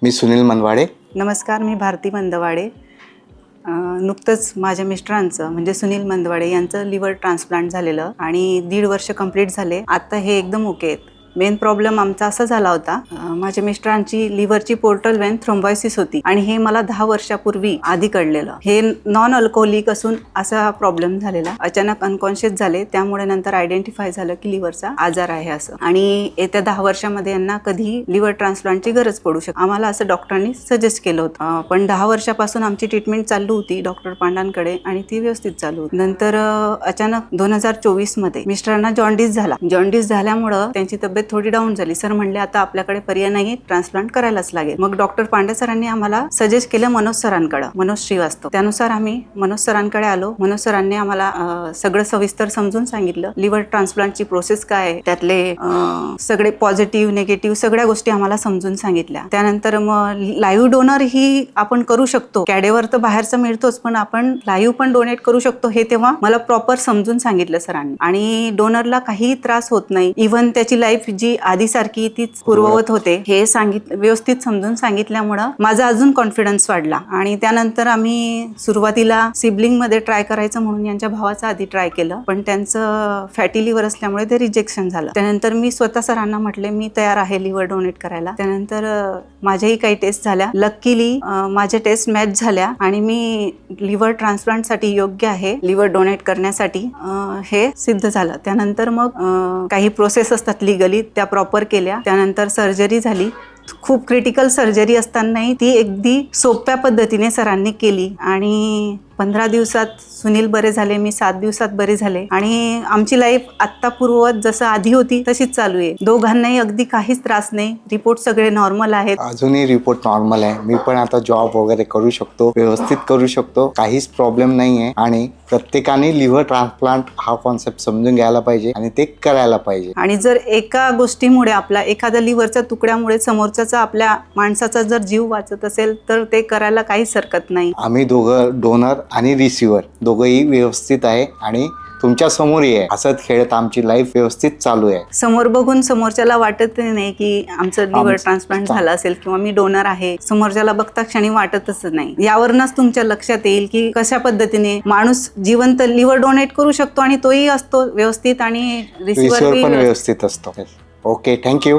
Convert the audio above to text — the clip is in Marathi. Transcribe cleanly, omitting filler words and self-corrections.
मी सुनील मनवाडे. नमस्कार, मी भारती मंदवाडे. नुकतंच माझ्या मिस्टरांचं म्हणजे सुनील मंदवाडे यांचं लिव्हर ट्रान्सप्लांट झालेलं आणि 1.5 वर्ष कंप्लीट झाले. आता हे एकदम ओके आहेत. मेन प्रॉब्लेम आमचा असा झाला होता, माझ्या मिस्टरांची लिव्हरची पोर्टल वेन थ्रोम्बोसिस होती आणि हे मला 10 वर्षापूर्वी आधी कळलेलं. हे नॉन अल्कोहोलिक असून असा प्रॉब्लेम झालेला. अचानक अनकॉन्शियस झाले, त्यामुळे नंतर आयडेंटिफाय झालं की लिव्हरचा आजार आहे असं. आणि येत्या 10 वर्षामध्ये यांना कधी लिव्हर ट्रान्सप्लांटची गरज पडू शकते. आम्हाला असं डॉक्टरांनी सजेस्ट केलं होतं. पण 10 वर्षापासून आमची ट्रीटमेंट चालू होती डॉक्टर पांडांकडे आणि ती व्यवस्थित चालू होती. नंतर अचानक 2024 मध्ये मिस्टरांना जॉन्डिस झाला. जॉन्डिस झाल्यामुळं त्यांची तब्येत थोडी डाऊन झाली. सर म्हणले आता आपल्याकडे पर्याय नाही, ट्रान्सप्लांट करायलाच लागेल. मग डॉक्टर पांडे सरांनी आम्हाला सजेस्ट केलं मनोज सरांकडे, मनोज श्रीवास्तव. त्यानुसार आम्ही मनोज सरांकडे आलो. मनोज सरांनी आम्हाला सगळं सविस्तर समजून सांगितलं. लिव्हर ट्रान्सप्लांटची प्रोसेस काय आहे, त्यातले सगळे पॉझिटिव्ह निगेटिव्ह सगळ्या गोष्टी आम्हाला समजून सांगितल्या. त्यानंतर मग लाईव्ह डोनर ही आपण करू शकतो. कॅडेवर तर बाहेरचा मिळतोच, पण आपण लाईव्ह पण डोनेट करू शकतो हे तेव्हा मला प्रॉपर समजून सांगितलं सरांनी. आणि डोनरला काही त्रास होत नाही. इव्हन त्याची लाईफ जी आधी सारखी तीच पूर्ववत होते हे व्यवस्थित समजून सांगितल्यामुळं माझा अजून कॉन्फिडन्स वाढला. आणि त्यानंतर आम्ही सुरुवातीला सिबलिंग मध्ये ट्राय करायचं म्हणून यांच्या भावाचा आधी ट्राय केलं, पण त्यांचं फॅटी लिव्हर असल्यामुळे ते रिजेक्शन झालं. त्यानंतर मी स्वतः सरांना म्हटले मी तयार आहे लिव्हर डोनेट करायला. त्यानंतर माझ्याही काही टेस्ट झाल्या. लकीली माझ्या टेस्ट मॅच झाल्या आणि मी लिव्हर ट्रान्सप्लांट साठी योग्य आहे लिव्हर डोनेट करण्यासाठी हे सिद्ध झालं. त्यानंतर मग काही प्रोसेस असतात लिगली, त्या प्रॉपर केल्या. त्यानंतर सर्जरी झाली. खूप क्रिटिकल सर्जरी असतानाही ती अगदी सोप्या पद्धतीने सरांनी केली आणि 15 दिवसात सुनील बरे झाले, मी 7 दिवसात बरे झाले आणि आमची लाईफ आत्ता पूर्ववत जसं आधी होती तशीच चालू आहे. दोघांनाही अगदी काहीच त्रास नाही. रिपोर्ट सगळे नॉर्मल आहेत. अजूनही रिपोर्ट नॉर्मल आहे. मी पण आता जॉब वगैरे करू शकतो, व्यवस्थित करू शकतो, काहीच प्रॉब्लेम नाही आहे. आणि प्रत्येकाने लिव्हर ट्रान्सप्लांट हा कॉन्सेप्ट समजून घ्यायला पाहिजे आणि ते करायला पाहिजे. आणि जर एका गोष्टीमुळे आपला एखाद्या लिव्हरच्या तुकड्यामुळे समोरच्याचा आपल्या माणसाचा जर जीव वाचत असेल तर ते करायला काहीच हरकत नाही. आम्ही दोघं डोनर आणि रिसिव्हर दोघंही व्यवस्थित आहे आणि तुमच्या समोरही आहे. हसत खेळत आमची लाईफ व्यवस्थित चालू आहे. समोर बघून समोरच्याला वाटत नाही की आमचं लिव्हर ट्रान्सप्लांट झालं असेल किंवा मी डोनर आहे. समोरच्याला बघता क्षणी वाटतच नाही. यावरूनच तुमच्या लक्षात येईल की कशा पद्धतीने माणूस जिवंत लिव्हर डोनेट करू शकतो आणि तोही असतो व्यवस्थित आणि रिसिव्हर पण व्यवस्थित असतो. Okay, thank you.